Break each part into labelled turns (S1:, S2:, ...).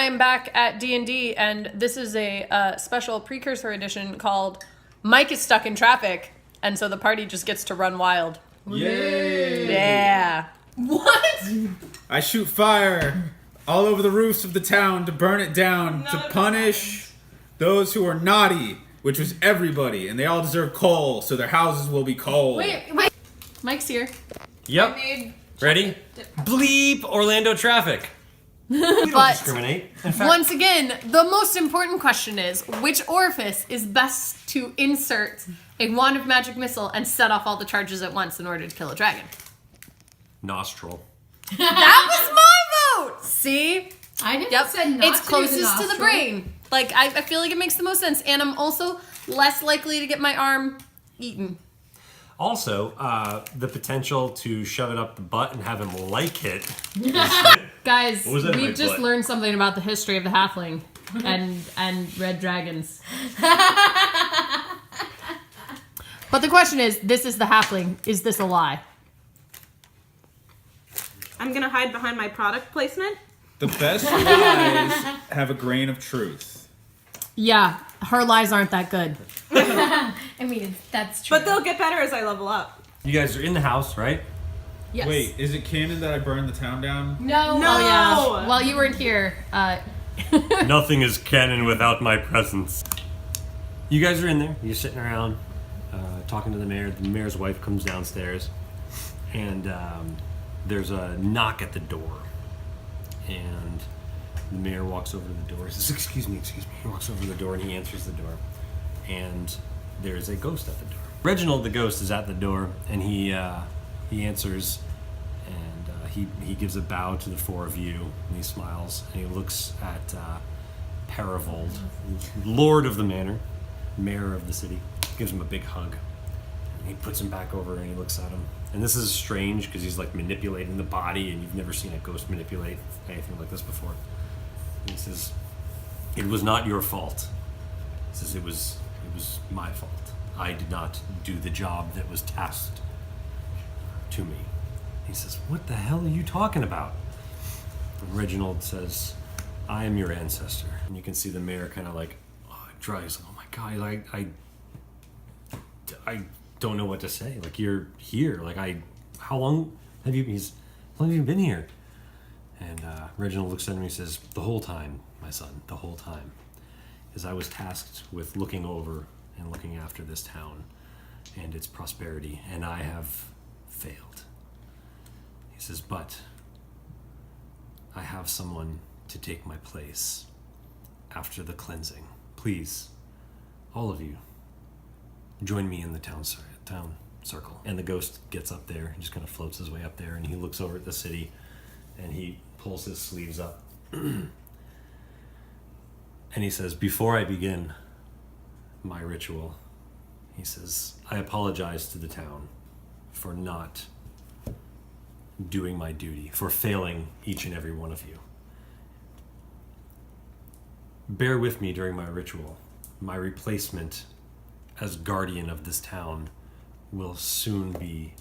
S1: am back at D&D, and this is a special precursor edition called Mike is Stuck in Traffic, and so the party just gets to run wild.
S2: Yay!
S1: Yeah.
S3: What?
S2: I shoot fire all over the roofs of the town to burn it down to punish those who are naughty, which was everybody, and they all deserve coal, so their houses will be cold.
S3: Wait.
S1: Mike's here.
S4: Yep. Ready? Bleep Orlando traffic. We don't
S1: But
S4: discriminate. In fact,
S1: once again, the most important question is, which orifice is best to insert a wand of magic missile and set off all the charges at once in order to kill a dragon?
S4: nostril.
S1: That was my vote! See?
S3: I didn't
S1: Yep.
S3: say not
S1: It's closest to the
S3: nostril.
S1: brain. Like, I feel like it makes the most sense. And I'm also less likely to get my arm eaten.
S4: Also, the potential to shove it up the butt and have him like it.
S1: Guys,
S4: What was that in
S1: we've
S4: my
S1: just
S4: butt?
S1: learned something about the history of the halfling and red dragons. But the question is, this is the halfling. Is this a lie?
S5: I'm gonna hide behind my product placement.
S2: The best lies have a grain of truth.
S1: Yeah, her lies aren't that good.
S3: I mean, that's true.
S5: But they'll get better as I level up.
S4: You guys are in the house, right?
S1: Yes.
S2: Wait, is it canon that I burned the town down?
S3: No.
S1: Oh, yeah. While you weren't here,
S4: Nothing is canon without my presence. You guys are in there. You're sitting around talking to the mayor. The mayor's wife comes downstairs, and there's a knock at the door. And the mayor walks over to the door. He says, excuse me. He walks over to the door and he answers the door. And there's a ghost at the door. Reginald, the ghost, is at the door, and he answers, and he gives a bow to the four of you, and he smiles, and he looks at Paravold, lord of the manor, mayor of the city, gives him a big hug. And he puts him back over, and he looks at him. And this is strange, because he's like manipulating the body, and you've never seen a ghost manipulate anything like this before. And he says, "It was not your fault." He says, it was my fault. I did not do the job that was tasked to me. He says, "What the hell are you talking about?" And Reginald says, "I am your ancestor." And you can see the mayor kind of like, dries. Oh my God, I don't know what to say. Like, you're here. Like, how long have you been here? And Reginald looks at him and he says, "The whole time, my son, the whole time. As I was tasked with looking over and looking after this town and its prosperity, and I have failed." He says, "But I have someone to take my place after the cleansing. Please, all of you, join me in the town circle." And the ghost gets up there and just kind of floats his way up there, and he looks over at the city and he pulls his sleeves up. And he says, "Before I begin my ritual," he says, "I apologize to the town for not doing my duty, for failing each and every one of you. Bear with me during my ritual. My replacement as guardian of this town will soon be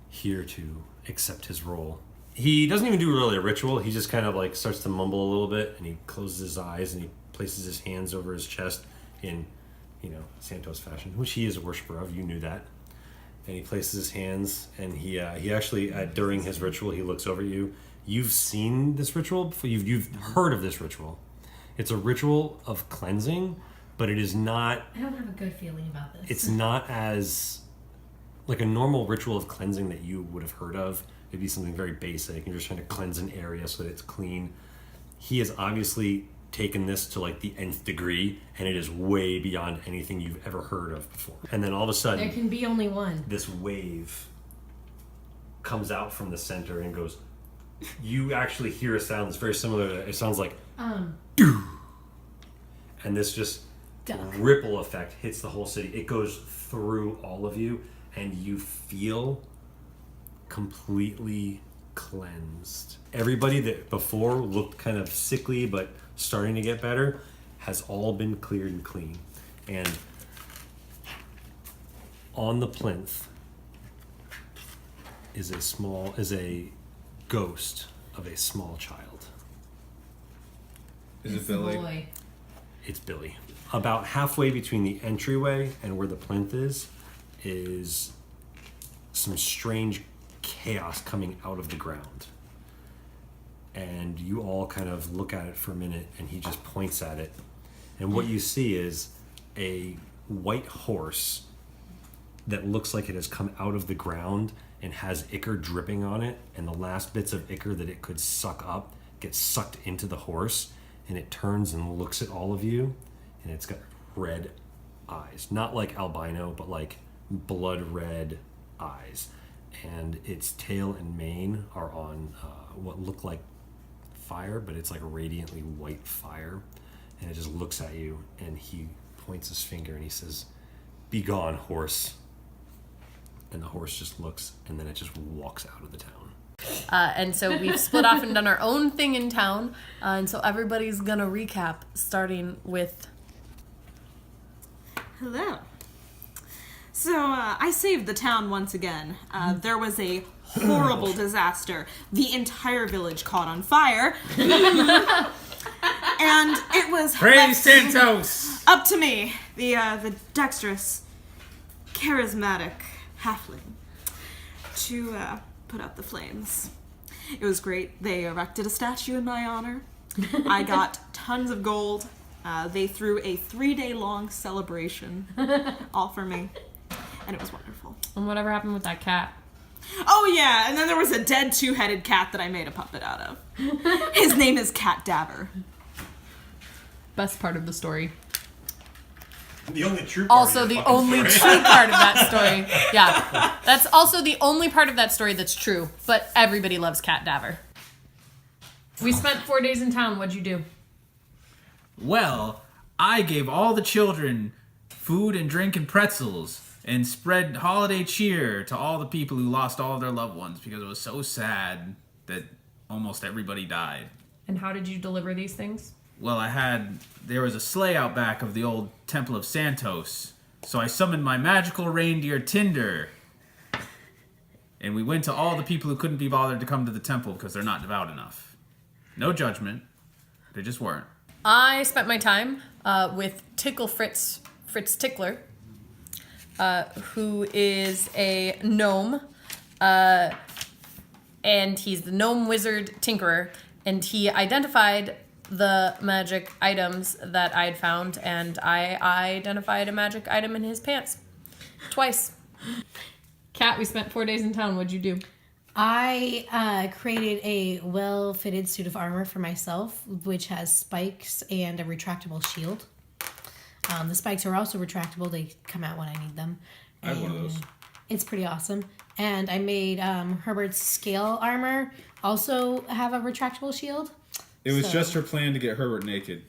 S4: here to accept his role." He doesn't even do really a ritual. He just kind of like starts to mumble a little bit, and he closes his eyes and he places his hands over his chest in, Santos fashion, which he is a worshiper of. You knew that. And he places his hands, and he actually, during his ritual, he looks over at you. You've seen this ritual before. You've heard of this ritual. It's a ritual of cleansing, but it is not.
S3: I don't have a good feeling about this.
S4: It's not as like a normal ritual of cleansing that you would have heard of. It'd be something very basic, and you're just trying to cleanse an area so that it's clean. He has obviously taken this to like the nth degree, and it is way beyond anything you've ever heard of before. And then all of a sudden,
S3: There can be only one.
S4: this wave comes out from the center and goes. You actually hear a sound that's very similar to. It sounds like. And this just ripple effect hits the whole city. It goes through all of you, and you feel completely cleansed. Everybody that before looked kind of sickly but starting to get better has all been cleared and clean. And on the plinth is a ghost of a small child.
S2: Is
S3: It's
S2: it
S3: the
S2: Billy?
S3: boy.
S4: It's Billy. About halfway between the entryway and where the plinth is some strange chaos coming out of the ground. And you all kind of look at it for a minute, and he just points at it. And what you see is a white horse that looks like it has come out of the ground and has ichor dripping on it, and the last bits of ichor that it could suck up get sucked into the horse, and it turns and looks at all of you, and it's got red eyes. Not like albino, but like blood red eyes. And its tail and mane are on what look like fire, but it's like radiantly white fire. And it just looks at you, and he points his finger and he says, "Be gone, horse." And the horse just looks, and then it just walks out of the town.
S1: And so we've split off and done our own thing in town. And so everybody's gonna recap, starting with...
S5: Hello. So, I saved the town once again. There was a horrible disaster. The entire village caught on fire. And it was
S2: Praise Santos!
S5: up to me, the dexterous, charismatic halfling, to put out the flames. It was great. They erected a statue in my honor. I got tons of gold. They threw a 3-day-long celebration, all for me. And it was wonderful.
S1: And whatever happened with that cat?
S5: Oh yeah, and then there was a dead 2-headed cat that I made a puppet out of. His name is Cat Dabber.
S1: Best part of the story.
S4: The only true
S1: Also the only true part of that story. Yeah. That's also the only part of that story that's true. But everybody loves Cat Daver. We spent 4 days in town. What'd you do?
S2: Well, I gave all the children food and drink and pretzels and spread holiday cheer to all the people who lost all of their loved ones because it was so sad that almost everybody died.
S1: And how did you deliver these things?
S2: Well, there was a sleigh out back of the old Temple of Santos, so I summoned my magical reindeer Tinder. And we went to all the people who couldn't be bothered to come to the temple because they're not devout enough. No judgment. They just weren't.
S1: I spent my time with Tickle Fritz Tickler, who is a gnome, and he's the gnome wizard tinkerer, and he identified the magic items that I'd found, and I identified a magic item in his pants. Twice. Kat, we spent 4 days in town. What'd you do?
S3: I created a well-fitted suit of armor for myself, which has spikes and a retractable shield. The spikes are also retractable. They come out when I need them.
S2: I have one of those.
S3: It's pretty awesome. And I made Herbert's scale armor also have a retractable shield.
S2: It was
S3: So-
S2: just her plan to get Herbert naked.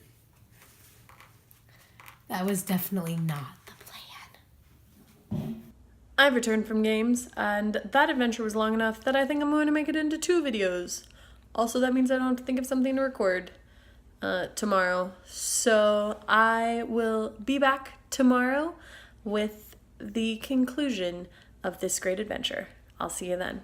S3: That was definitely not the plan.
S1: I've returned from games, and that adventure was long enough that I think I'm going to make it into 2 videos. Also, that means I don't have to think of something to record tomorrow. So I will be back tomorrow with the conclusion of this great adventure. I'll see you then.